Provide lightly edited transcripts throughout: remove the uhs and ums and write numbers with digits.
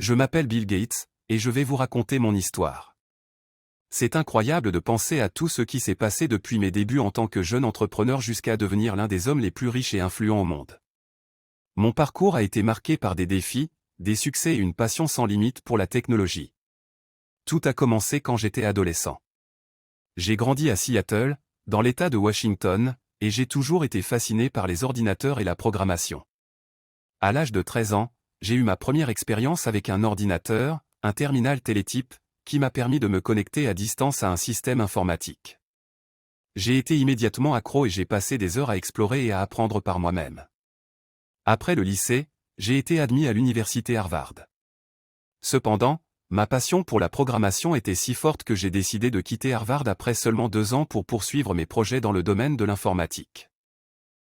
Je m'appelle Bill Gates, et je vais vous raconter mon histoire. C'est incroyable de penser à tout ce qui s'est passé depuis mes débuts en tant que jeune entrepreneur jusqu'à devenir l'un des hommes les plus riches et influents au monde. Mon parcours a été marqué par des défis, des succès et une passion sans limite pour la technologie. Tout a commencé quand j'étais adolescent. J'ai grandi à Seattle, dans l'État de Washington, et j'ai toujours été fasciné par les ordinateurs et la programmation. À l'âge de 13 ans, j'ai eu ma première expérience avec un ordinateur, un terminal télétype, qui m'a permis de me connecter à distance à un système informatique. J'ai été immédiatement accro et j'ai passé des heures à explorer et à apprendre par moi-même. Après le lycée, j'ai été admis à l'université Harvard. Cependant, ma passion pour la programmation était si forte que j'ai décidé de quitter Harvard après seulement 2 ans pour poursuivre mes projets dans le domaine de l'informatique.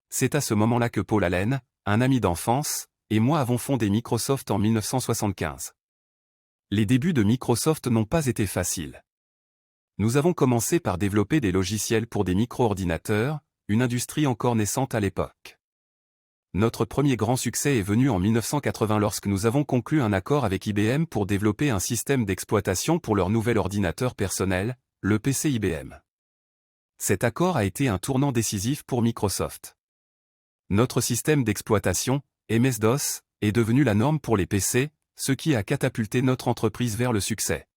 C'est à ce moment-là que Paul Allen, un ami d'enfance, et moi avons fondé Microsoft en 1975. Les débuts de Microsoft n'ont pas été faciles. Nous avons commencé par développer des logiciels pour des micro-ordinateurs, une industrie encore naissante à l'époque. Notre premier grand succès est venu en 1980 lorsque nous avons conclu un accord avec IBM pour développer un système d'exploitation pour leur nouvel ordinateur personnel, le PC IBM. Cet accord a été un tournant décisif pour Microsoft. Notre système d'exploitation, MS-DOS, est devenu la norme pour les PC, ce qui a catapulté notre entreprise vers le succès.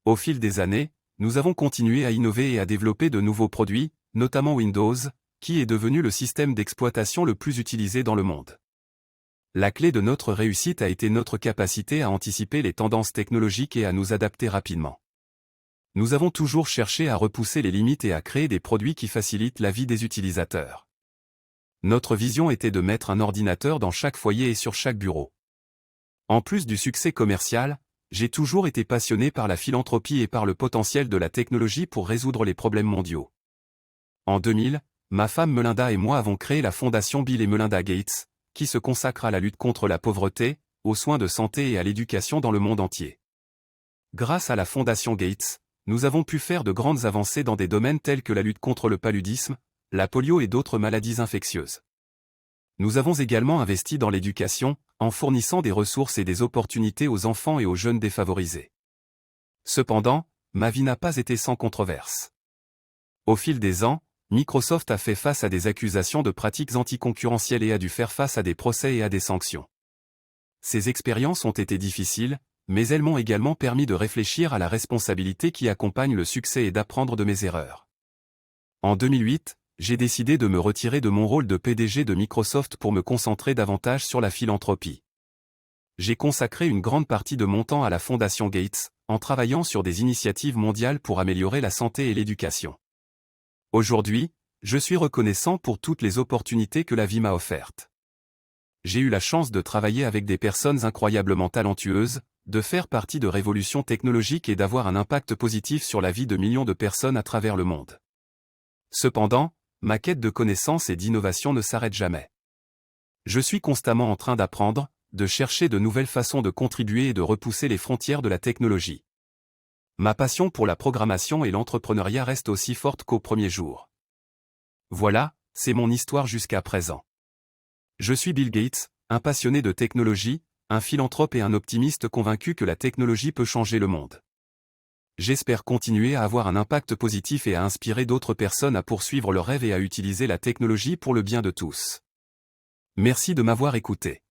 Au fil des années, nous avons continué à innover et à développer de nouveaux produits, notamment Windows, qui est devenu le système d'exploitation le plus utilisé dans le monde. La clé de notre réussite a été notre capacité à anticiper les tendances technologiques et à nous adapter rapidement. Nous avons toujours cherché à repousser les limites et à créer des produits qui facilitent la vie des utilisateurs. Notre vision était de mettre un ordinateur dans chaque foyer et sur chaque bureau. En plus du succès commercial, j'ai toujours été passionné par la philanthropie et par le potentiel de la technologie pour résoudre les problèmes mondiaux. En 2000, ma femme Melinda et moi avons créé la fondation Bill et Melinda Gates, qui se consacre à la lutte contre la pauvreté, aux soins de santé et à l'éducation dans le monde entier. Grâce à la fondation Gates, nous avons pu faire de grandes avancées dans des domaines tels que la lutte contre le paludisme, la polio et d'autres maladies infectieuses. Nous avons également investi dans l'éducation, en fournissant des ressources et des opportunités aux enfants et aux jeunes défavorisés. Cependant, ma vie n'a pas été sans controverse. Au fil des ans, Microsoft a fait face à des accusations de pratiques anticoncurrentielles et a dû faire face à des procès et à des sanctions. Ces expériences ont été difficiles, mais elles m'ont également permis de réfléchir à la responsabilité qui accompagne le succès et d'apprendre de mes erreurs. En 2008, j'ai décidé de me retirer de mon rôle de PDG de Microsoft pour me concentrer davantage sur la philanthropie. J'ai consacré une grande partie de mon temps à la fondation Gates, en travaillant sur des initiatives mondiales pour améliorer la santé et l'éducation. Aujourd'hui, je suis reconnaissant pour toutes les opportunités que la vie m'a offertes. J'ai eu la chance de travailler avec des personnes incroyablement talentueuses, de faire partie de révolutions technologiques et d'avoir un impact positif sur la vie de millions de personnes à travers le monde. Cependant, ma quête de connaissances et d'innovation ne s'arrête jamais. Je suis constamment en train d'apprendre, de chercher de nouvelles façons de contribuer et de repousser les frontières de la technologie. Ma passion pour la programmation et l'entrepreneuriat reste aussi forte qu'au premier jour. Voilà, c'est mon histoire jusqu'à présent. Je suis Bill Gates, un passionné de technologie, un philanthrope et un optimiste convaincu que la technologie peut changer le monde. J'espère continuer à avoir un impact positif et à inspirer d'autres personnes à poursuivre leurs rêves et à utiliser la technologie pour le bien de tous. Merci de m'avoir écouté.